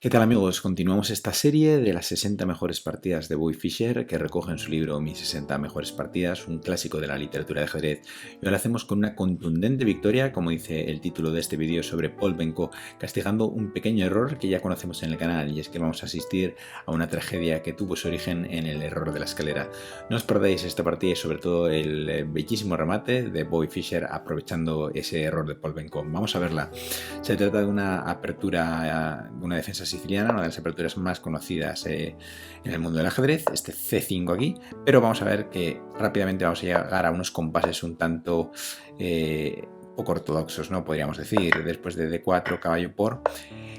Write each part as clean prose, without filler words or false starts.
¿Qué tal amigos? Continuamos esta serie de las 60 mejores partidas de Bobby Fischer que recoge en su libro Mis 60 mejores partidas, un clásico de la literatura de ajedrez. Y ahora lo hacemos con una contundente victoria, como dice el título de este vídeo, sobre Polbenko, castigando un pequeño error que ya conocemos en el canal, y es que vamos a asistir a una tragedia que tuvo su origen en el error de la escalera. No os perdáis esta partida y sobre todo el bellísimo remate de Bobby Fischer aprovechando ese error de Polbenko. Vamos a verla. Se trata de una apertura, de una defensa siciliana, una de las aperturas más conocidas en el mundo del ajedrez, este C5 aquí, pero vamos a ver que rápidamente vamos a llegar a unos compases un tanto poco ortodoxos, ¿no? Podríamos decir, después de D4, caballo por,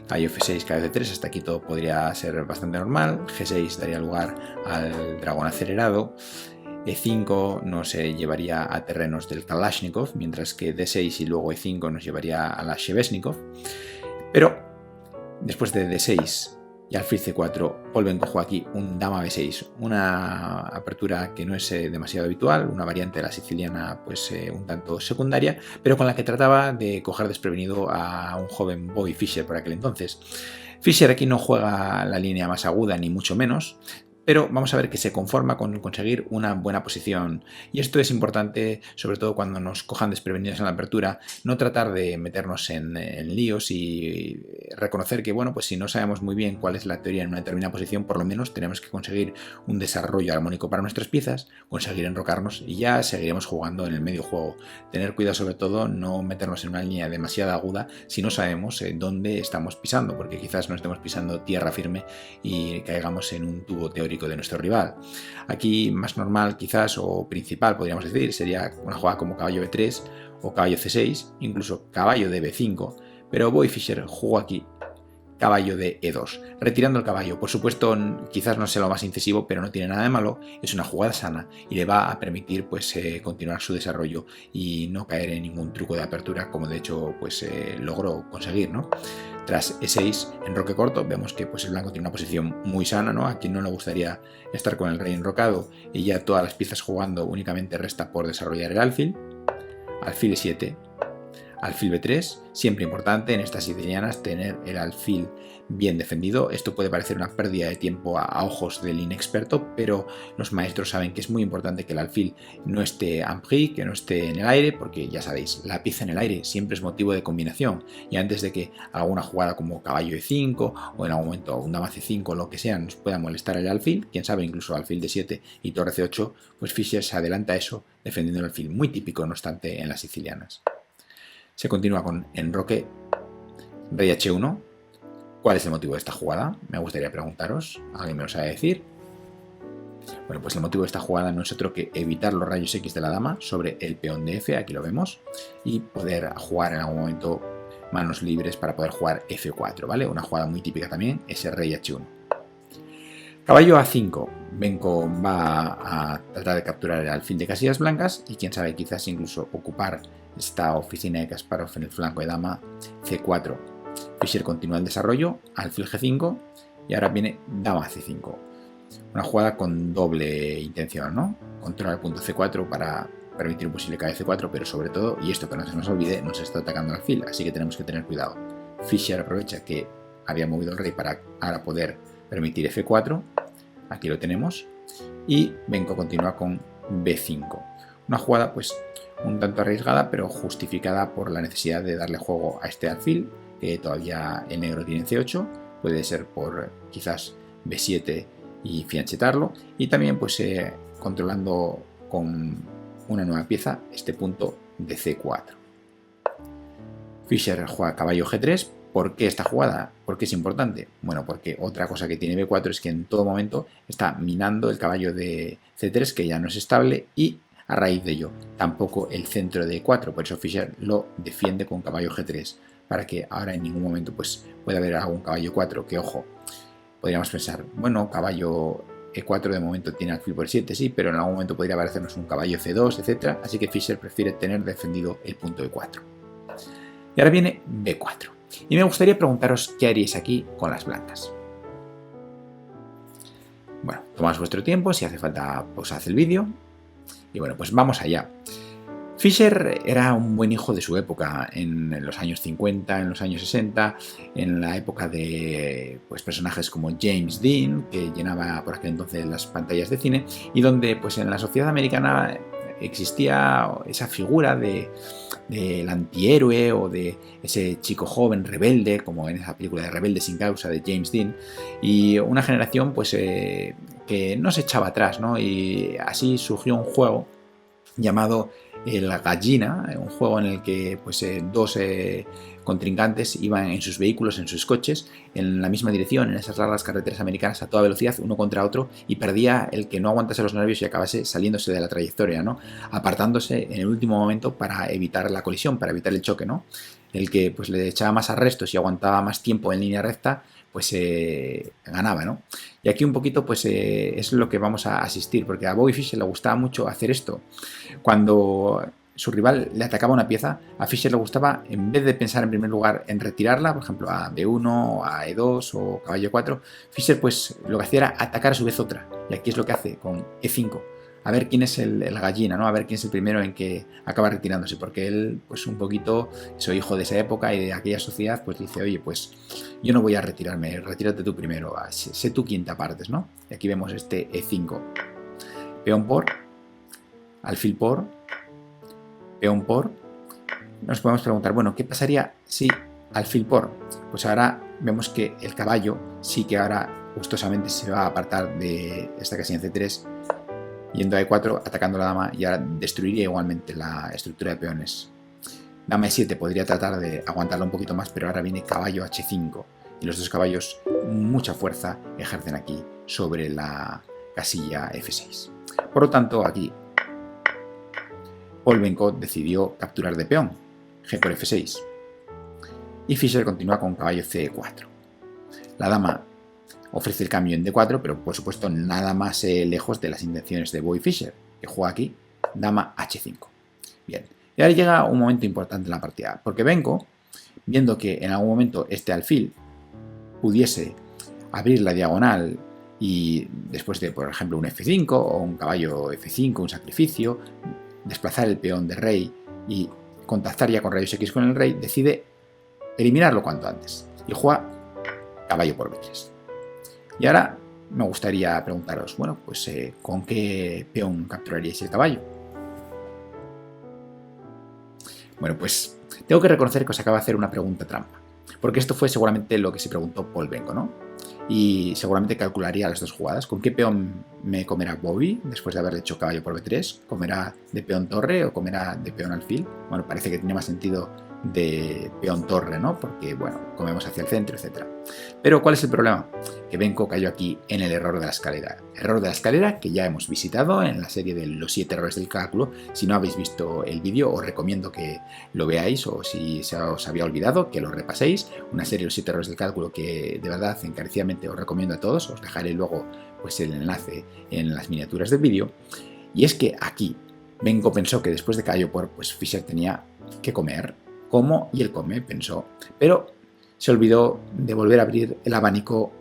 caballo F6, caballo D3, hasta aquí todo podría ser bastante normal, G6 daría lugar al dragón acelerado, E5 nos llevaría a terrenos del Kalashnikov, mientras que D6 y luego E5 nos llevaría a la Shevesnikov. Pero después de D6 y alfil C4, Polbenko juega aquí un dama B6, una apertura que no es demasiado habitual, una variante de la siciliana pues un tanto secundaria, pero con la que trataba de coger desprevenido a un joven Bobby Fischer por aquel entonces. Fischer aquí no juega la línea más aguda ni mucho menos, pero vamos a ver que se conforma con conseguir una buena posición, y esto es importante sobre todo cuando nos cojan desprevenidos en la apertura, no tratar de meternos en líos y reconocer que bueno, pues si no sabemos muy bien cuál es la teoría en una determinada posición, por lo menos tenemos que conseguir un desarrollo armónico para nuestras piezas, conseguir enrocarnos y ya seguiremos jugando en el medio juego. Tener cuidado sobre todo no meternos en una línea demasiado aguda si no sabemos dónde estamos pisando, porque quizás no estemos pisando tierra firme y caigamos en un tubo teórico de nuestro rival. Aquí más normal quizás o principal podríamos decir sería una jugada como caballo B3 o caballo C6, incluso caballo de B5, pero Bobby Fischer jugó aquí caballo de E2, retirando el caballo. Por supuesto, quizás no sea lo más incisivo, pero no tiene nada de malo, es una jugada sana y le va a permitir pues continuar su desarrollo y no caer en ningún truco de apertura, como de hecho pues logró conseguir, ¿no? Tras E6, enroque corto, vemos que pues, el blanco tiene una posición muy sana, ¿no? A quien no le gustaría estar con el rey enrocado y ya todas las piezas jugando, únicamente resta por desarrollar el alfil. Alfil E7, alfil B3, siempre importante en estas sicilianas tener el alfil bien defendido. Esto puede parecer una pérdida de tiempo a ojos del inexperto, pero los maestros saben que es muy importante que el alfil no esté en prise, que no esté en el aire, porque ya sabéis, la pieza en el aire siempre es motivo de combinación, y antes de que alguna jugada como caballo E5 o en algún momento un dama C5 o lo que sea nos pueda molestar el alfil, quién sabe, incluso alfil D7 y torre C8, pues Fischer se adelanta a eso defendiendo el alfil, muy típico no obstante en las sicilianas. Se continúa con enroque rey H1. ¿Cuál es el motivo de esta jugada? Me gustaría preguntaros. ¿Alguien me lo sabe decir? Bueno, pues el motivo de esta jugada no es otro que evitar los rayos X de la dama sobre el peón de F, aquí lo vemos, y poder jugar en algún momento manos libres para poder jugar F4, ¿vale? Una jugada muy típica también es el rey H1. Caballo A5. Benko va a tratar de capturar el alfil de casillas blancas y quién sabe, quizás incluso ocupar esta oficina de Kasparov en el flanco de dama C4. Fischer continúa el desarrollo, alfil G5 y ahora viene dama C5. Una jugada con doble intención, ¿no? Controla el punto C4 para permitir un posible caballo C4, pero sobre todo, y esto que no se nos olvide, nos está atacando el alfil, así que tenemos que tener cuidado. Fischer aprovecha que había movido el rey para ahora poder permitir F4, aquí lo tenemos, y Benko continúa con B5. Una jugada pues un tanto arriesgada, pero justificada por la necesidad de darle juego a este alfil, que todavía el negro tiene C8, puede ser por quizás B7 y fianchetarlo, y también pues controlando con una nueva pieza este punto de C4. Fischer juega caballo G3. ¿Por qué esta jugada? ¿Por qué es importante? Bueno, porque otra cosa que tiene B4 es que en todo momento está minando el caballo de C3, que ya no es estable, y a raíz de ello tampoco el centro de E4, por eso Fischer lo defiende con caballo G3, para que ahora en ningún momento pues, pueda haber algún caballo 4 que, ojo, podríamos pensar, bueno, caballo E4 de momento tiene alfil por 7, sí, pero en algún momento podría aparecernos un caballo C2, etc. Así que Fischer prefiere tener defendido el punto E4. Y ahora viene B4. Y me gustaría preguntaros qué haríais aquí con las blancas. Bueno, tomad vuestro tiempo, si hace falta pausad el vídeo. Y bueno, pues vamos allá. Fischer era un buen hijo de su época, en los años 50, en los años 60, en la época de pues, personajes como James Dean, que llenaba por aquel entonces las pantallas de cine, y donde pues, en la sociedad americana existía esa figura del antihéroe o de ese chico joven rebelde, como en esa película de Rebelde sin causa de James Dean, y una generación pues, que no se echaba atrás, ¿no? Y así surgió un juego llamado El Gallina, un juego en el que pues, dos contrincantes iban en sus vehículos, en sus coches, en la misma dirección, en esas largas carreteras americanas a toda velocidad, uno contra otro, y perdía el que no aguantase los nervios y acabase saliéndose de la trayectoria, ¿no? Apartándose en el último momento para evitar la colisión, para evitar el choque, ¿no? El que pues, le echaba más arrestos y aguantaba más tiempo en línea recta, pues ganaba, ¿no? Y aquí un poquito pues es lo que vamos a asistir, porque a Bobby Fischer le gustaba mucho hacer esto. Cuando su rival le atacaba una pieza, a Fischer le gustaba, en vez de pensar en primer lugar en retirarla, por ejemplo a D1, a E2 o caballo 4, Fischer pues lo que hacía era atacar a su vez otra. Y aquí es lo que hace con E5. A ver quién es el gallina, ¿no? A ver quién es el primero en que acaba retirándose, porque él, pues un poquito, soy hijo de esa época y de aquella sociedad, pues dice, oye, pues yo no voy a retirarme, retírate tú primero, sé tú quien te apartes, ¿no? Y aquí vemos este E5. Peón por, alfil por, peón por. Nos podemos preguntar, bueno, ¿qué pasaría si alfil por? Pues ahora vemos que el caballo sí que ahora gustosamente se va a apartar de esta casilla en C3, yendo a E4, atacando a la dama, y ahora destruiría igualmente la estructura de peones. Dama E7 podría tratar de aguantarla un poquito más, pero ahora viene caballo H5, y los dos caballos, mucha fuerza, ejercen aquí sobre la casilla F6. Por lo tanto, aquí Polbenko decidió capturar de peón, G por F6, y Fischer continúa con caballo C4. La dama ofrece el cambio en D4, pero por supuesto nada más lejos de las intenciones de Bobby Fischer, que juega aquí dama H5. Bien, y ahora llega un momento importante en la partida, porque Benko, viendo que en algún momento este alfil pudiese abrir la diagonal y después de, por ejemplo, un F5 o un caballo F5, un sacrificio, desplazar el peón de rey y contactar ya con rayos X con el rey, decide eliminarlo cuanto antes y juega caballo por B3. Y ahora me gustaría preguntaros, bueno, pues ¿con qué peón capturaríais el caballo? Bueno, pues tengo que reconocer que os acabo de hacer una pregunta trampa, porque esto fue seguramente lo que se preguntó Polbenko, ¿no? Y seguramente calcularía las dos jugadas. ¿Con qué peón me comerá Bobby después de haberle hecho caballo por B3? ¿Comerá de peón torre o comerá de peón alfil? Bueno, parece que tiene más sentido de peón torre, ¿no? Porque, bueno, comemos hacia el centro, etc. Pero, ¿cuál es el problema? Que Benko cayó aquí en el error de la escalera. Error de la escalera que ya hemos visitado en la serie de los 7 errores del cálculo. Si no habéis visto el vídeo, os recomiendo que lo veáis, o si se os había olvidado, que lo repaséis. Una serie de los 7 errores del cálculo que de verdad encarecidamente os recomiendo a todos. Os dejaré luego pues, el enlace en las miniaturas del vídeo. Y es que aquí Benko pensó que después de caballo por, pues Fischer tenía que comer. Como y él come, pensó, pero se olvidó de volver a abrir el abanico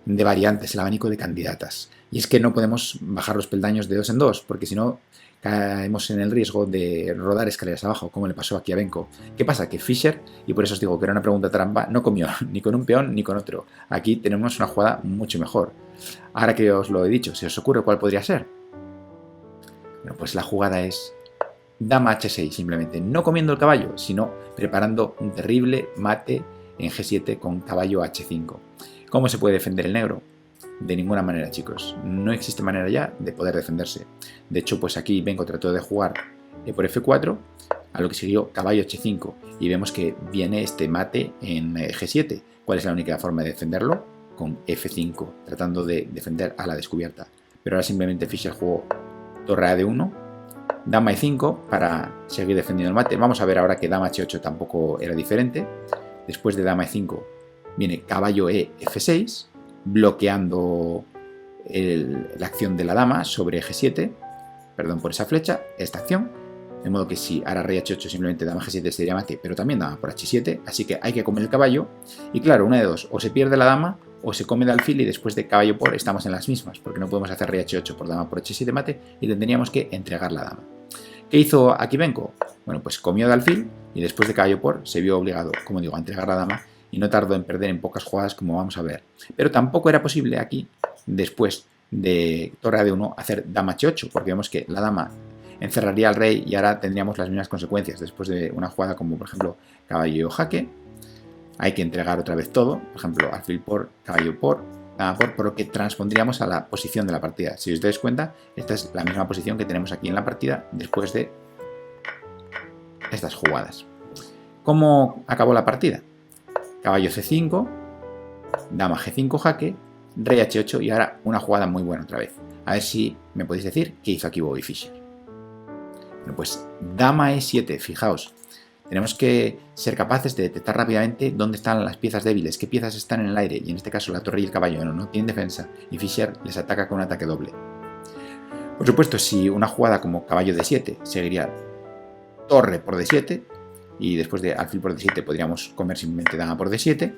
de variantes, el abanico de candidatas. Y es que no podemos bajar los peldaños de dos en dos, porque si no caemos en el riesgo de rodar escaleras abajo, como le pasó aquí a Benko. ¿Qué pasa? Que Fischer, y por eso os digo que era una pregunta trampa, no comió ni con un peón ni con otro. Aquí tenemos una jugada mucho mejor. Ahora que os lo he dicho, ¿se os ocurre cuál podría ser? Bueno, pues la jugada es dama H6, simplemente, no comiendo el caballo, sino preparando un terrible mate en G7 con caballo H5. ¿Cómo se puede defender el negro? De ninguna manera, chicos. No existe manera ya de poder defenderse. De hecho, pues aquí Benko trató de jugar por F4, a lo que siguió caballo H5, y vemos que viene este mate en G7. ¿Cuál es la única forma de defenderlo? Con F5, tratando de defender a la descubierta. Pero ahora simplemente Fischer jugó torre a D1, dama E5 para seguir defendiendo el mate. Vamos a ver ahora que dama H8 tampoco era diferente. Después de dama E5 viene caballo E F6, bloqueando la acción de la dama sobre G7. Perdón por esa flecha, esta acción. De modo que si ahora rey H8 simplemente dama G7 sería mate, pero también dama por H7. Así que hay que comer el caballo. Y claro, una de dos, o se pierde la dama o se come de alfil, y después de caballo por estamos en las mismas, porque no podemos hacer rey H8 por dama por H7 mate y tendríamos que entregar la dama. ¿Qué hizo aquí Benko? Bueno, pues comió de alfil y después de caballo por se vio obligado, como digo, a entregar la dama y no tardó en perder en pocas jugadas, como vamos a ver. Pero tampoco era posible aquí, después de torre A1, hacer dama H8, porque vemos que la dama encerraría al rey y ahora tendríamos las mismas consecuencias. Después de una jugada como, por ejemplo, caballo jaque, hay que entregar otra vez todo, por ejemplo, alfil por, caballo por, dama por lo que transpondríamos a la posición de la partida. Si os dais cuenta, esta es la misma posición que tenemos aquí en la partida después de estas jugadas. ¿Cómo acabó la partida? Caballo C5, dama G5 jaque, rey H8 y ahora una jugada muy buena otra vez. A ver si me podéis decir qué hizo aquí Bobby Fischer. Bueno, pues dama E7, fijaos. Tenemos que ser capaces de detectar rápidamente dónde están las piezas débiles, qué piezas están en el aire, y en este caso la torre y el caballo no tienen defensa, y Fischer les ataca con un ataque doble. Por supuesto, si una jugada como caballo D7 seguiría torre por D7, y después de alfil por D7 podríamos comer simplemente dama por D7,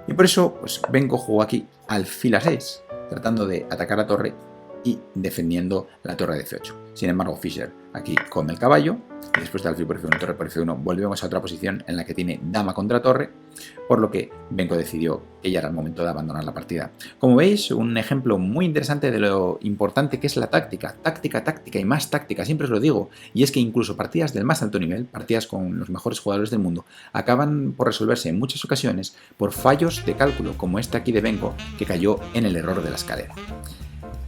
y por eso pues Benko jugó aquí alfil A6, tratando de atacar la torre y defendiendo la torre de F8. Sin embargo, Fischer aquí come el caballo, y después de alfil por F1, torre por F1, volvemos a otra posición en la que tiene dama contra torre, por lo que Benko decidió que ya era el momento de abandonar la partida. Como veis, un ejemplo muy interesante de lo importante que es la táctica. Táctica y más táctica, siempre os lo digo. Y es que incluso partidas del más alto nivel, partidas con los mejores jugadores del mundo, acaban por resolverse en muchas ocasiones por fallos de cálculo, como este aquí de Benko, que cayó en el error de la escalera.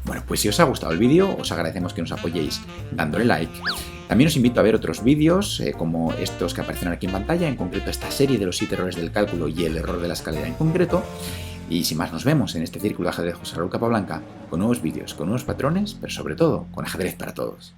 Bueno, pues si os ha gustado el vídeo, os agradecemos que nos apoyéis dándole like. También os invito a ver otros vídeos como estos que aparecen aquí en pantalla, en concreto esta serie de los 7 errores del cálculo y el error de la escalera en concreto. Y sin más, nos vemos en este círculo de ajedrez José Raúl Capablanca con nuevos vídeos, con nuevos patrones, pero sobre todo con ajedrez para todos.